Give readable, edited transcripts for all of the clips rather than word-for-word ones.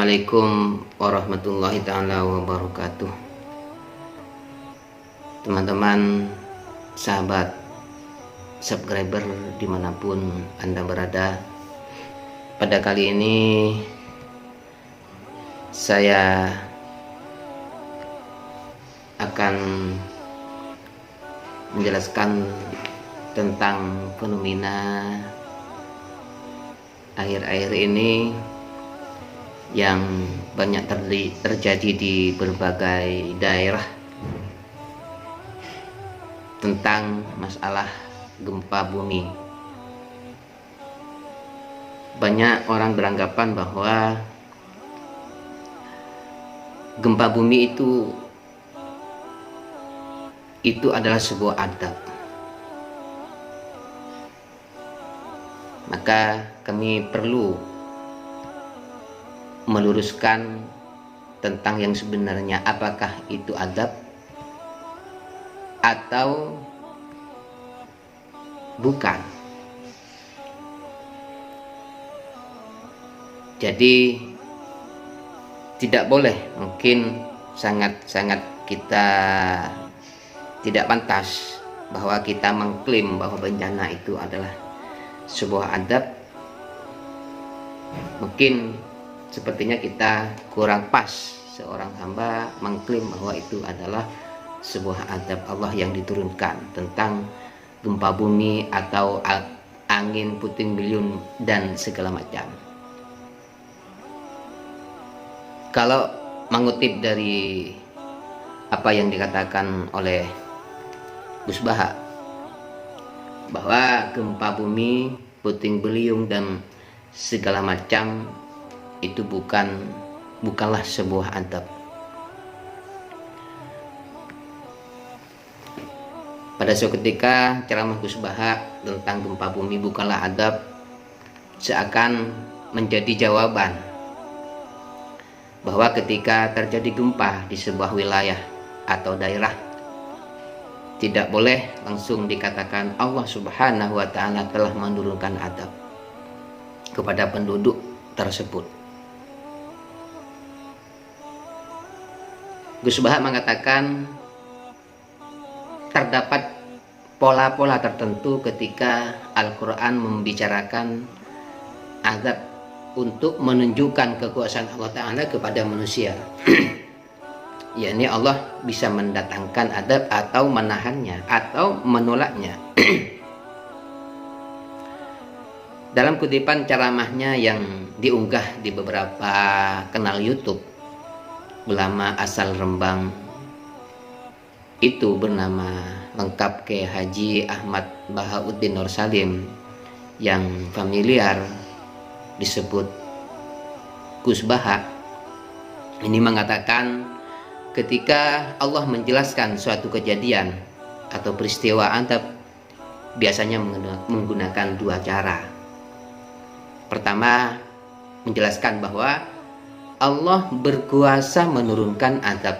Assalamualaikum warahmatullahi taala wabarakatuh. Teman-teman, sahabat, subscriber dimanapun Anda berada, pada kali ini saya akan menjelaskan tentang fenomena akhir-akhir ini yang banyak terjadi di berbagai daerah tentang masalah gempa bumi. Banyak orang beranggapan bahwa gempa bumi itu adalah sebuah adab. Maka kami perlu meluruskan tentang yang sebenarnya, apakah itu adab atau bukan. Jadi tidak boleh, mungkin sangat kita tidak pantas bahwa kita mengklaim bahwa bencana itu adalah sebuah adab. Mungkin sepertinya kita kurang pas seorang hamba mengklaim bahwa itu adalah sebuah adab Allah yang diturunkan tentang gempa bumi atau angin puting beliung dan segala macam. Kalau mengutip dari apa yang dikatakan oleh Gus Baha, bahwa gempa bumi, puting beliung dan segala macam itu bukanlah sebuah adab. Pada suatu ketika ceramah Gus Baha tentang gempa bumi bukanlah adab seakan menjadi jawaban bahwa ketika terjadi gempa di sebuah wilayah atau daerah, tidak boleh langsung dikatakan Allah Subhanahu wa Ta'ala telah menurunkan adab kepada penduduk tersebut. Gus Baha mengatakan terdapat pola-pola tertentu ketika Al-Quran membicarakan azab untuk menunjukkan kekuasaan Allah Ta'ala kepada manusia. yakni Allah bisa mendatangkan azab atau menahannya atau menolaknya. Dalam kutipan ceramahnya yang diunggah di beberapa kanal YouTube, ulama asal Rembang itu bernama lengkap Kiai Haji Ahmad Bahauddin Nur Salim, yang familiar disebut Gus Baha, ini mengatakan ketika Allah menjelaskan suatu kejadian atau peristiwa adab, biasanya menggunakan dua cara. Pertama, menjelaskan bahwa Allah berkuasa menurunkan azab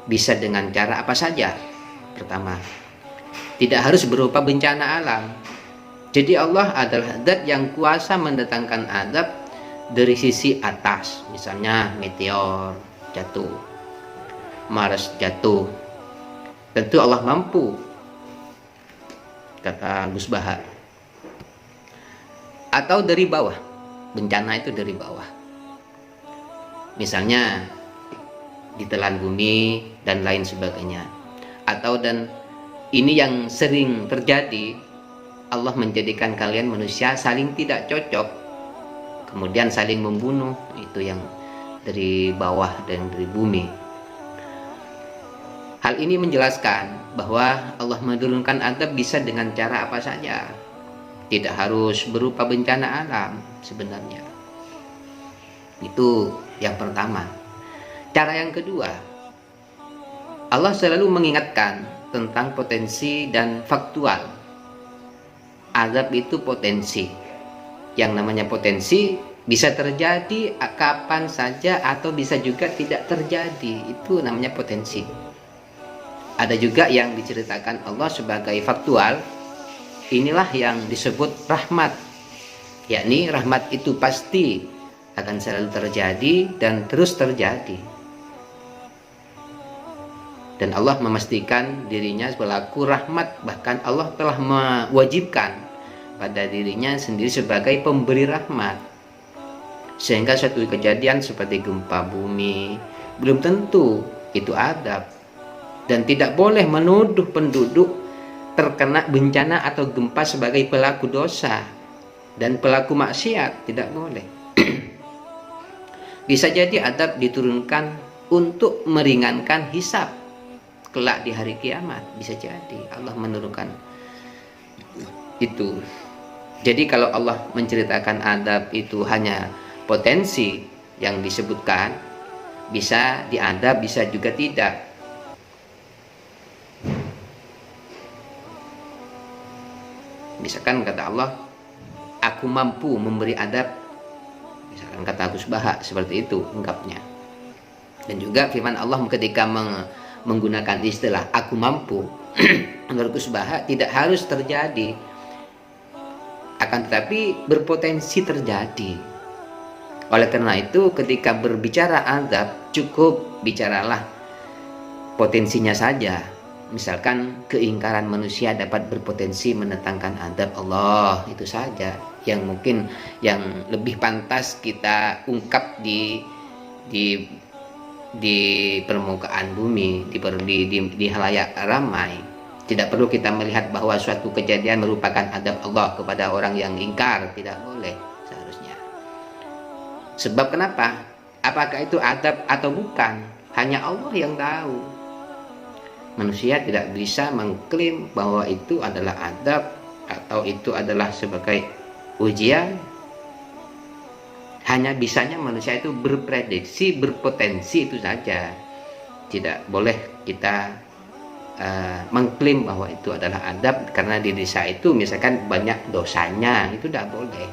bisa dengan cara apa saja. Pertama, tidak harus berupa bencana alam. Jadi Allah adalah zat yang kuasa mendatangkan azab dari sisi atas, misalnya meteor jatuh, Mars jatuh. Tentu Allah mampu, kata Gus Baha. Atau dari bawah, bencana itu dari bawah, misalnya ditelan bumi dan lain sebagainya. Atau dan ini yang sering terjadi, Allah menjadikan kalian manusia saling tidak cocok, kemudian saling membunuh. Itu yang dari bawah dan dari bumi. Hal ini menjelaskan bahwa Allah menurunkan azab bisa dengan cara apa saja, tidak harus berupa bencana alam sebenarnya. Itu yang pertama. Cara yang kedua, Allah selalu mengingatkan tentang potensi dan faktual. Azab itu potensi. Yang namanya potensi bisa terjadi kapan saja atau bisa juga tidak terjadi. Itu namanya potensi. Ada juga yang diceritakan Allah sebagai faktual. Inilah yang disebut rahmat. Yakni rahmat itu pasti akan selalu terjadi dan terus terjadi. Dan Allah memastikan dirinya pelaku rahmat, bahkan Allah telah mewajibkan pada dirinya sendiri sebagai pemberi rahmat. Sehingga suatu kejadian seperti gempa bumi belum tentu itu adab, dan tidak boleh menuduh penduduk terkena bencana atau gempa sebagai pelaku dosa dan pelaku maksiat, tidak boleh. Bisa jadi adab diturunkan untuk meringankan hisab kelak di hari kiamat, bisa jadi Allah menurunkan itu. Jadi kalau Allah menceritakan adab itu hanya potensi yang disebutkan, bisa diadab, bisa juga tidak. Misalkan kata Allah, aku mampu memberi adab, misalkan kata Gus Baha, seperti itu ungkapnya. Dan juga firman Allah ketika menggunakan istilah aku mampu menurut Gus Baha tidak harus terjadi, akan tetapi berpotensi terjadi. Oleh karena itu ketika berbicara adab, cukup bicaralah potensinya saja. Misalkan keingkaran manusia dapat berpotensi menentangkan adab Allah, itu saja yang mungkin yang lebih pantas kita ungkap di permukaan bumi, di halayak ramai. Tidak perlu kita melihat bahwa suatu kejadian merupakan adab Allah kepada orang yang ingkar, tidak boleh seharusnya. Sebab kenapa? Apakah itu adab atau bukan? Hanya Allah yang tahu. Manusia tidak bisa mengklaim bahwa itu adalah adab atau itu adalah sebagai ujian. Hanya bisanya manusia itu berprediksi, berpotensi, itu saja. Tidak boleh kita mengklaim bahwa itu adalah adab karena di desa itu misalkan banyak dosanya, itu tidak boleh.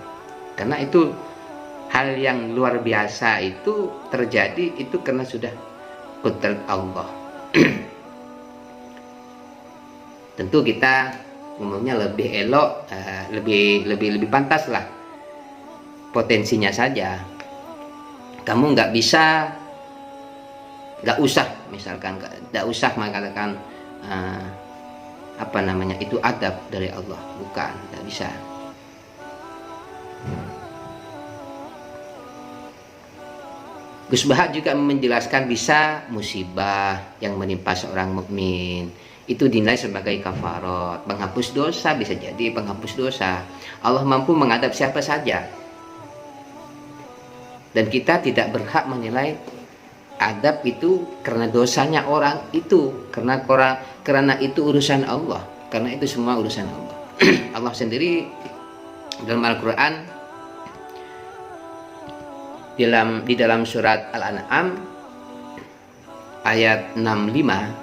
Karena itu hal yang luar biasa itu terjadi itu karena sudah qudrat Allah. Tentu kita umumnya lebih elok, lebih pantas lah potensinya saja. Kamu nggak usah misalkan nggak usah mengatakan itu adab dari Allah, bukan, nggak bisa. Gus Baha juga menjelaskan bisa musibah yang menimpa seorang mukmin itu dinilai sebagai kafarat, penghapus dosa, bisa jadi penghapus dosa. Allah mampu mengadab siapa saja. Dan kita tidak berhak menilai adab itu karena dosanya orang itu, karena itu urusan Allah, karena itu semua urusan Allah. Allah sendiri dalam Al-Qur'an di dalam surat Al-An'am ayat 65,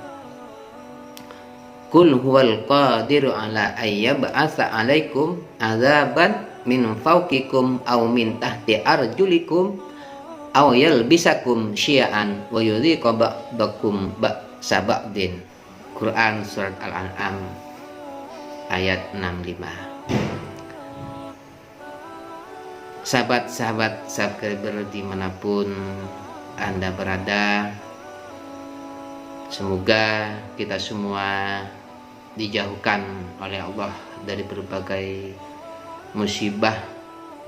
Qul huwal qadiru ala ayyab'atsa 'alaikum 'adzaban min fawqikum aw min tahti arjulikum aw yalbisakum syi'an wa yudhiqa ba'dakum ba'sa ba'din. Quran surat Al-An'am ayat 65. Sahabat-sahabat subscriber dimanapun Anda berada, semoga kita semua dijauhkan oleh Allah dari berbagai musibah,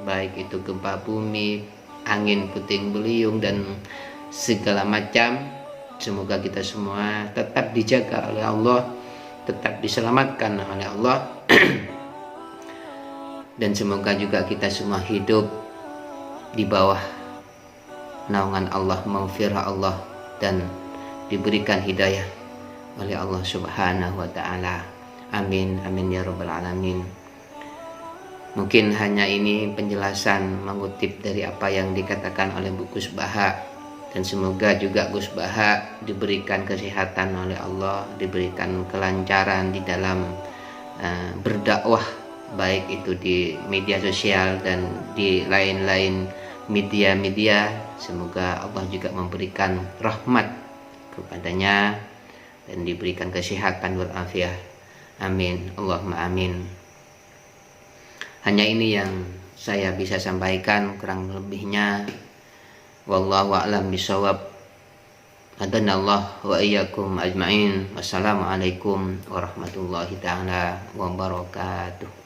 baik itu gempa bumi, angin puting beliung, dan segala macam. Semoga kita semua tetap dijaga oleh Allah, tetap diselamatkan oleh Allah. Dan semoga juga kita semua hidup di bawah naungan Allah, maghfirah Allah, dan diberikan hidayah oleh Allah Subhanahu wa ta'ala. Amin, amin ya rabbal alamin. Mungkin hanya ini penjelasan mengutip dari apa yang dikatakan oleh Bu Gus Baha, dan semoga juga Gus Baha diberikan kesehatan oleh Allah, diberikan kelancaran di dalam berdakwah, baik itu di media sosial dan di lain-lain media-media. Semoga Allah juga memberikan rahmat kepadanya dan diberikan kesehatan walafiat. Amin, Allahumma amin. Hanya ini yang saya bisa sampaikan, kurang lebihnya Wallahu a'lam bishawab. Hadanallah wa iyyakum ajmain. Wassalamualaikum warahmatullahi taala wabarakatuh.